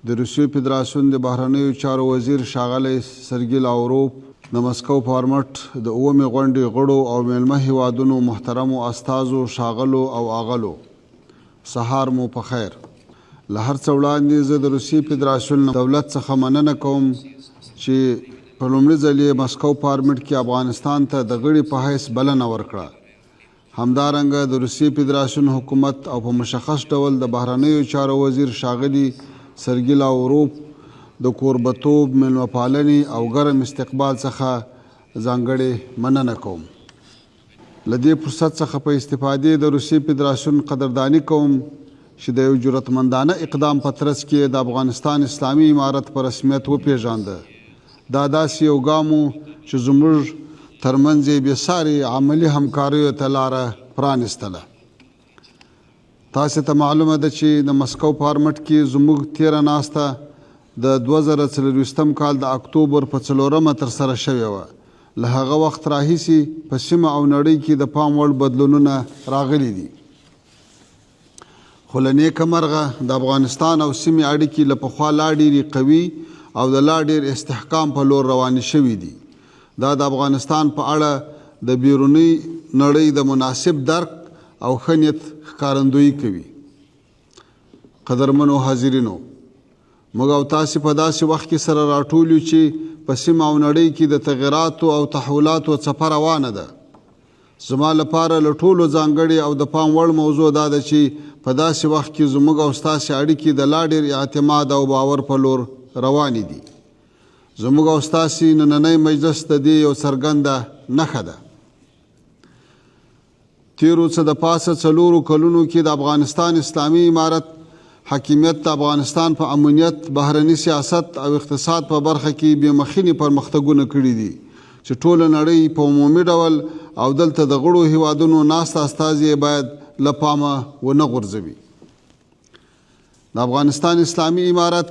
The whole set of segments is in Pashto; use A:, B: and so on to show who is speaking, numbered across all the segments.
A: د روسیې فدراسیون د بهرنیو چارو وزیر ښاغلی سرګي لاوروف د مسکو فارمټ د اومې غونډې غړو او میلمه هیوادونو محترمو استازو ښاغلو او اغلو سهار مو په خیر. له هر څه وړاندې زه د روسیې فدراسیون دولت څخه مننه کوم چې په لومړي ځل یې مسکو فارمټ کې افغانستان ته د غړي په حیث بلنه ورکړه. همدارنګه د روسیې فدراسیون حکومت او په مشخص ډول د بهرنیو چارو وزیر ښاغلي سرګي لاوروف د کوربتوب، میلمه پالنې او ګرم استقبال څخه ځانګړې مننه کوم. له دې فرصت څخه په استفادې د روسیې فدراسیون قدرداني کوم چې د یو جرأتمندانه اقدام په ترڅ کې د افغانستان اسلامي امارت په رسمیت وپېژانده. دا داسې یو ګام و چې زموږ ترمنځ یې بېساري عملي همکاریو ته لاره پرانستله. تاسې ته معلومه ده چې د مسکو فارمټ کې زموږ تیره ناسته د 2024 کال د اکتوبر په 4 ترسره شوې وه. له هغه وخت راهیسې په سیمه او نړۍ کې د پام وړ بدلونونه راغلي دي. خو له نیکه مرغه د افغانستان او سیمې اړیکې له پخوا لا ډېرې قوي او د لا ډېر استحکام په لور روانې شوي دي. دا د افغانستان په اړه د بیروني نړۍ د مناسب درک او ښه نیت ښکارندویي کوي. قدرمنو حاضرینو، موږ او تاسې په داسې وخت کې سره راټول یو چې په سیمه او نړۍ کې د تغیراتو او تحولاتو څپه روانه ده. زما لپاره له ټولو ځانګړې او د پام وړ موضوع دا ده چې په داسې وخت کې زموږ او ستاسې اړیکې د لا ډېر اعتماد او باور په لور روانې دي. زموږ او ستاسې نننی مجلس د دې یو څرګنده نښه ده. تیرو څه د پاسه 4 کلونو کې د افغانستان اسلامي امارت حاکمیت د افغانستان په امنیت، بهرني سیاست او اقتصاد په برخه کې بېمخینې پرمختګونه کړي دي چې ټوله نړۍ په عمومي ډول او دلته د غړو هیوادونو ناست استازي باید له پامه ونه غورځوي. د افغانستان اسلامي امارت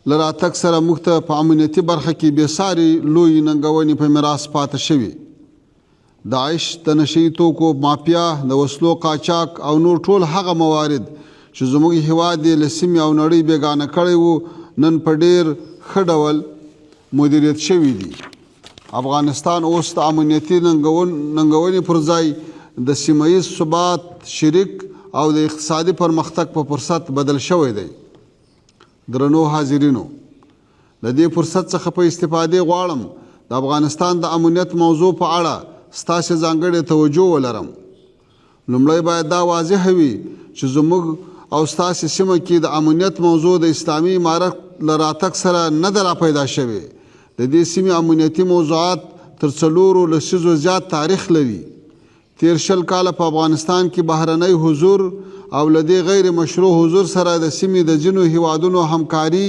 A: له راتګ سره موږ ته په امنیتي برخه کې بېساري لویې ننګونې په میراث پاتې شوي. داعش، د نشهیي توکو مافیا، د وسلو قاچاق او نور ټول هغه موارد چې زموږ هیواد یې له سیمې او نړۍ بېګانه کړی و نن په ډېر ښه ډول مدیریت شوي دي. افغانستان اوس د امنیتي ننګونې پر ځای د سیمه ییز ثبات، شریک او د اقتصادي پرمختګ په فرصت بدل شوی دی. درنو حاضرینو، له دې فرصت څخه په استفادې غواړم د افغانستان د امنیت موضوع په اړه ستاسې ځانګړې توجه ولرم. لومړی باید دا واضحه وي چې زموږ او ستاسې سیمه کې د امنیت موضوع د اسلامي امارت له راتګ سره نه ده راپیدا شوې. د دې سیمې امنیتي موضوعات تر 4 لسیزو زیات تاریخ لري. تیر 20 کاله په افغانستان کې بهرنی حضور او له دې غیر مشروع حضور سره د سیمې د ځینو هیوادونو همکاري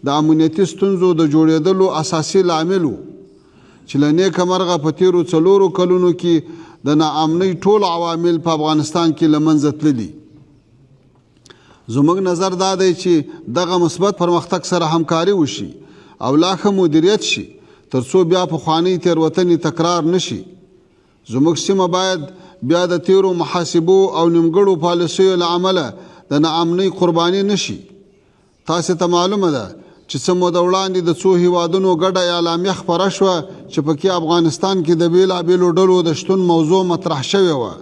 A: د امنیتي ستونزو د جوړېدلو اساسي لامل و چې له نیکه مرغه په تیرو 4 کلونو کې د ناامنۍ ټول عوامل په افغانستان کې له منځه تللي. زموږ نظر دا دی چې دغه مثبت پرمختګ سره همکاري وشي او لا ښه مدیریت شي تر څو بیا پخوانۍ تېروتنې تکرار نشي. زموږ سیمه باید بیا د تیرو محاسبو او نیمګړو پالیسیو له امله د ناامنۍ قرباني نشي. تاسې ته معلومه ده چې څه موده وړاندې د څو هیوادونو ګډه اعلامیه خپره شوه چې پکې افغانستان کې د بېلابېلو ډلو د شتون موضوع مطرح شوې وه.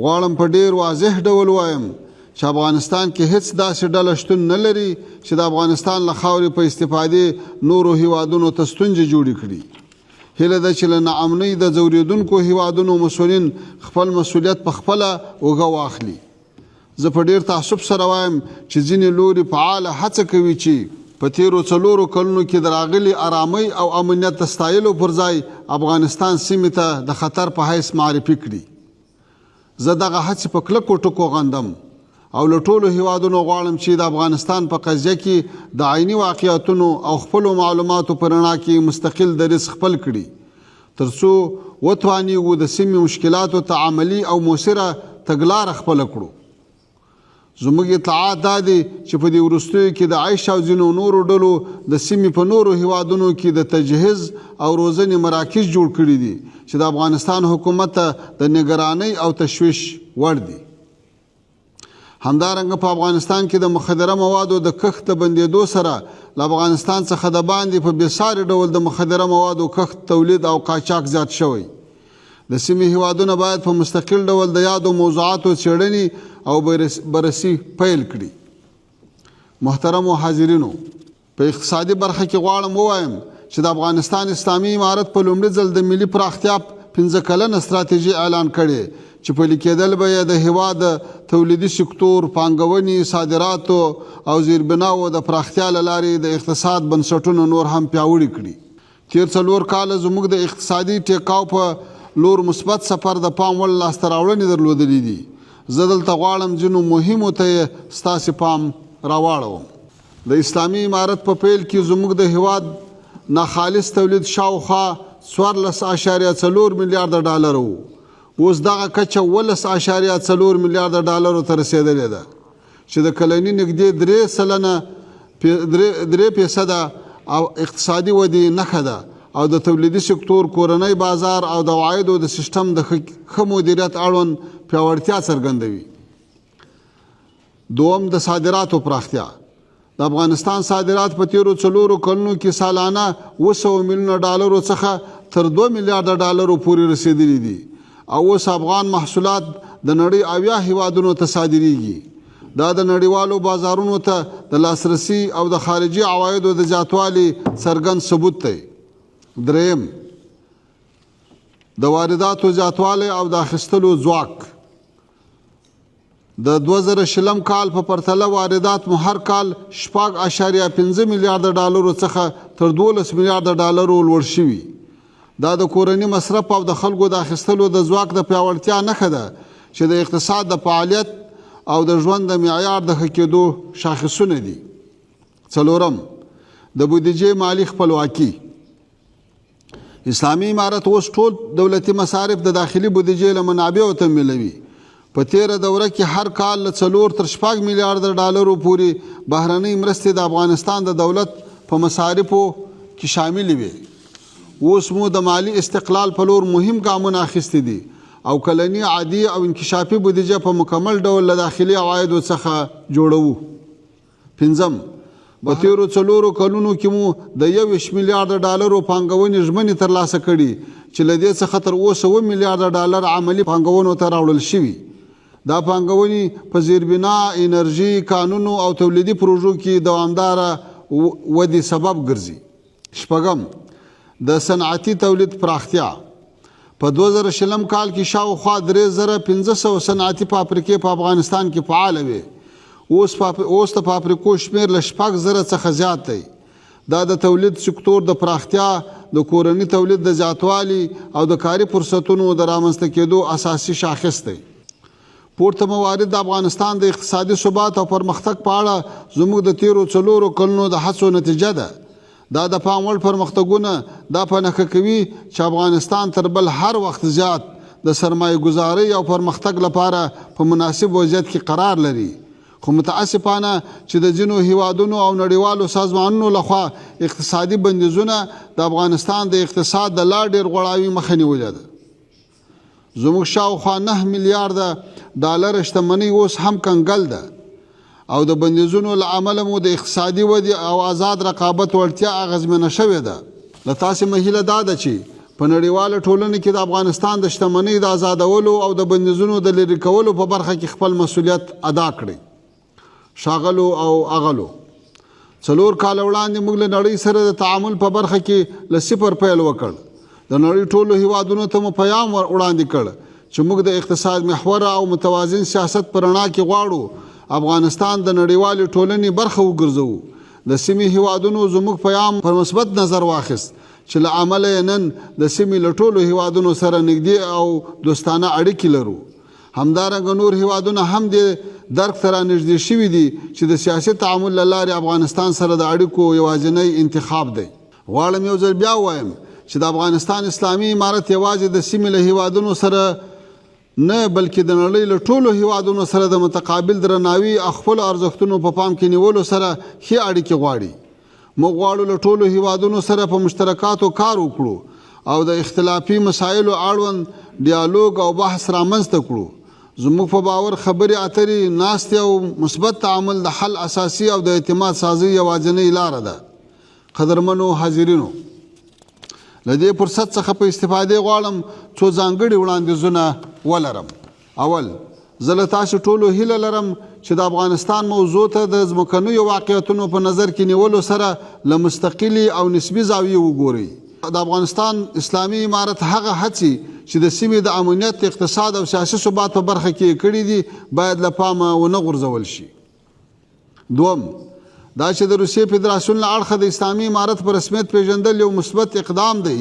A: غواړم په ډېر واضح ډول وایم چې افغانستان کې هیڅ داسې ډله شتون نه لري چې د افغانستان له خاورې په استفادې نورو هیوادونو ته ستونزې جوړې کړي. هیله ده چې له ناامنۍ د ځورېدونکو هیوادونو مسؤلین خپل مسؤلیت په خپله اوږه واخلي. زه په ډېر تعصب سره وایم چې ځینې لوري فعاله هڅه کوي چې په تیرو 4 کلونو کې د راغلي ارامۍ او امنیت د ستایلو پر ځای افغانستان سیمې ته د خطر په حیث معرفي کړي. زه دغه هڅې په کلکو ټکو غندم او له ټولو هیوادونو غواړم چې د افغانستان په قضیه کې د عیني واقعیتونو او خپلو معلوماتو په رڼا کې مستقل دریځ خپل کړي تر څو وتوانیږو د سیمې مشکلاتو ته عملي او مؤثره تګلاره خپله کړو. زموږ اطلاعات دا دي چې په دې وروستیو کې د عیش او ځینو نورو ډلو د سیمې په نورو هیوادونو کې د تجهیز او روزنې مراکز جوړ کړي دي چې د افغانستان حکومت ته د نگرانۍ او تشویش وړ دي. همدارنګه په افغانستان کې د مخدره موادو د کښت د بندېدو سره له افغانستان څخه د باندې په بېساري ډول د مخدره موادو کښت، تولید او قاچاق زیات شوی. د سیمې هیوادونه باید په مستقل ډول د یادو موضوعاتو څېړنې او بررسي پیل کړي. محترمو حاضرینو، په اقتصادي برخه کې غواړم ووایم چې د افغانستان اسلامي امارت په لومړي ځل د ملي پراختیا 15 کلنه ستراتیژي اعلان کړې چې پلي کېدل به یې د هېواد د تولیدي سکتور، پانګونې، صادراتو او زیربناو د پراختیا له لارې د اقتصاد بنسټونه نور هم پیاوړي کړي. تېر 4 کاله زموږ د اقتصادي ټیکاو په لور مثبت سفر د پام وړ لاسته راوړنې درلودلې دي. زه دلته غواړم ځینو مهمو ته یې ستاسې پام راواړوم. د اسلامي امارت په پیل کې زموږ د هېواد ناخالص تولید شاوخوا 14.4 میلیارډ ډالر و. اوس دغه کچه 12.4 میلیارډ ډالرو ته رسېدلې ده چې د کلني نږدې 3% او اقتصادي ودې نښه ده او د تولیدي سکتور، کورنۍ بازار او د عوایدو د سیستم د ښه مدیریت اړوند پیاوړتیا څرګندوي. دوم، د صادراتو پراختیا. د افغانستان صادرات په تیرو 4 کلونو کې سالانه 200 میلیونه ډالرو څخه تر 2 میلیارډ ډالرو پورې رسېدلي دي او اوس افغان محصولات د نړۍ 80 هیوادونو ته صادریږي. دا د نړیوالو بازارونو ته د لاسرسي او د خارجي عوایدو د زیاتوالي څرګند ثبوت دی. دریم، د وارداتو زیاتوالی او د اخیستلو ځواک. د 2020 کال په پرتله واردات مو هر کال 4.5 میلیارډ ډالرو څخه تر 12 میلیارډ ډالرو لوړ شوي. دا د کورني مصرف او د خلکو د اخیستلو د ځواک د پیاوړتیا نښه ده چې د اقتصاد د فعالیت او د ژوند د معیار د ښه کېدو شاخصونه دي. څلورم، د بودیجې مالی خپلواکي. اسلامي امارت اوس ټول دولتي مصارف د داخلي بودیجې له منابعو تمویلوي. په تیره دوره کې هر کال له 4 تر 6 میلیارډ ډالرو پورې بهرنۍ مرستې د افغانستان د دولت په مصارفو کې شاملې وي. اوس مو د مالی استقلال په لور مهم ګامونه اخیستي دي او کلني عادي او انکشافي بودیجه په مکمل ډول له داخلي عوایدو څخه جوړوو. پنځم، په تیرو 4 کلونو کې مو د 21 میلیارډ ډالرو پانګونې ژمنې ترلاسه کړي چې له دې څخه تر اوسه 7 میلیارډ ډالر عملي پانګونو ته راوړل شوي. دا پانګونې په زیربنا، انرژي، کانونو او تولیدي پروژو کې دوامداره ودې سبب ګرځي. شپږم، د صنعتي تولید پراختیا. په 2020 کال کې شاوخوا 3500 صنعتي فابریکې په افغانستان کې فعاله وي. اوس د فابریکو شمیر له 4000 څخه زیات دی. دا د تولید سکتور د پراختیا، د کورني تولید د زیاتوالي او د کاري فرصتونو د رامنځته کېدو اساسي شاخص دی. پورته موارد د افغانستان د اقتصادي ثبات او پرمختګ په اړه زموږ د تیرو 4 کلونو د هڅو نتیجه ده. دا د پام وړ پرمختګونه دا په نښه کوي چې افغانستان تر بل هر وخت زیات د سرمایه ګزارۍ او پرمختګ لپاره په مناسب وضعیت کې قرار لري. خو متاسفانه چې د ځینو هیوادونو او نړیوالو سازمانونو لخوا اقتصادي بندیزونه د افغانستان د اقتصاد د لا ډېر غوړاوي مخه نیولې ده. زموږ شاوخوا 9 میلیارډ ډالر شتمنۍ اوس هم کنګل ده او د بندیزونو له امله مو د اقتصادي ودې او آزاد رقابت وړتیا اغېزمنه شوې ده. له تاسې مهیله دا ده چې په نړیواله ټولنه کې د افغانستان د شتمنۍ د آزادولو او د بندیزونو د لرې کولو په برخه کې خپل مسؤلیت ادا کړئ. ښاغلو او اغلو، 4 کاله وړاندې موږ له نړۍ سره د تعامل په برخه کې له صفر پیل وکړ. د نړۍ ټولو هیوادونو ته مو پیغام وړاندې کړ چې موږ د اقتصاد محوره او متوازن سیاست په رڼا کې غواړو افغانستان د نړیوالې ټولنې برخه وګرځوو. د سیمې هیوادونو زموږ پیغام پر مثبت نظر واخیست چې له امله یې نن د سیمې له ټولو هیوادونو سره نږدې او دوستانه اړیکې لرو. همدارنګه نور هیوادونه هم دې درک ته رانږدې شوي دي چې د سیاسي تعامل له لارې افغانستان سره د اړیکو یوازینی انتخاب دی. غواړم یو ځل بیا ووایم چې د افغانستان اسلامي امارت یوازې د سیمې له هیوادونو سره نه بلکې د نړۍ له ټولو هیوادونو سره د متقابل درناوي او خپلو ارزښتونو په پام کې نیولو سره ښې اړیکې غواړي. موږ غواړو له ټولو هیوادونو سره په مشترکاتو کار وکړو او د اختلافي مسایلو اړوند ډیالوګ او بحث رامنځته کړو. زموږ په باور خبرې اترې ناستې او مثبت تعامل د حل اساسي او د اعتماد سازي یوازینۍ لاره ده. قدرمنو حاضرینو، له دې فرصت څخه په استفادې غواړم څو ځانګړي وړاندیزونه ولرم. اول، زه له تاسو ټولو هیله لرم چې د افغانستان موضوع ته د ځمکنیو واقعیتونو په نظر کې نیولو سره له مستقلې او نسبي زاویې وګورئ. د افغانستان اسلامي امارت هغه هڅې چې د سیمې د امنیت، اقتصاد او سیاسي ثبات په برخه کې کړي دي باید له پامه ونه غورځول شي. دوم، دا چې د روسیې فدراسیون له اړخه د اسلامي امارت په رسمیت پیژندل یو مثبت اقدام دی.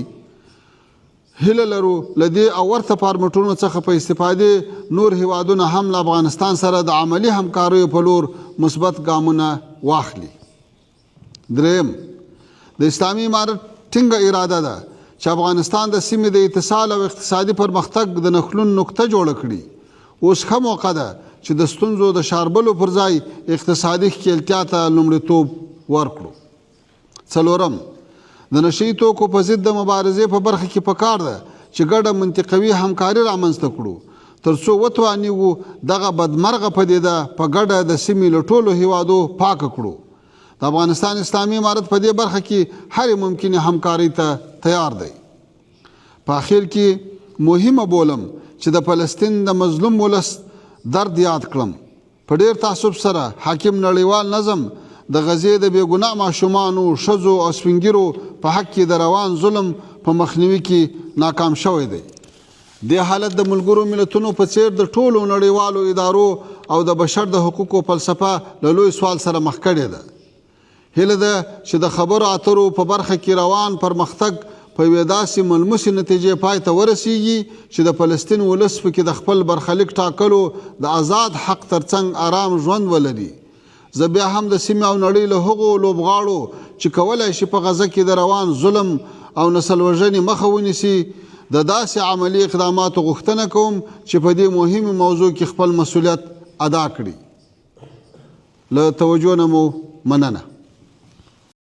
A: هیله لرو له دې او ورته فارمټونو څخه په استفادې نور هیوادونه هم له افغانستان سره د عملي همکاریو په لور مثبت ګامونه واخلي. دریم، د اسلامي امارت ټینګه اراده ده چې افغانستان د سیمې د اتصال او اقتصادي پرمختګ د نښلون نقطه جوړه کړي. اوس ښه موقع ده چې د ستونزو د شاربلو پر ځای اقتصادي ښکیلتیا ته لومړیتوب ورکړو. څلورم، د نشهیي توکو په ضد د مبارزې په برخه کې پکار ده چې ګډه منطقوي همکاري رامنځته کړو تر څو وتوانیږو دغه بدمرغه پدیده په ګډه د سیمې له ټولو هیوادو پاکه کړو. د افغانستان اسلامي امارت په دې برخه کې هرې ممکنې همکارۍ ته تیار دی. په اخر کې مهمه بولم چې د فلسطین د مظلوم ولس درد یاد کړم. په ډېر تعصب سره حاکم نړیوال نظم د غزې د بېګناه ماشومانو، ښځو او سپینګیرو په حق کې د روان ظلم په مخنیوي کې ناکام شوی دی. دې حالت د ملګرو ملتونو په څیر د ټولو نړیوالو ادارو او د بشر د حقوقو فلسفه له لوی سوال سره مخ کړې ده. هیله ده چې د خبرو اترو په برخه کې روان پرمختګ په یوې داسې ملموسې نتیجې پای ته ورسیږي چې د فلسطین ولس پکې د خپل برخلیک ټاکلو د آزاد حق ترڅنګ آرام ژوند ولري. زه بیا هم د سیمې او نړۍ له هغو لوبغاړو چې کولی شي په غزه کې د روان ظلم او نسل وژنې مخه ونیسي د داسې عملي اقداماتو غوښتنه کوم چې په دې مهمه موضوع کې خپل مسؤلیت ادا کړي. له توجه نه مو مننه.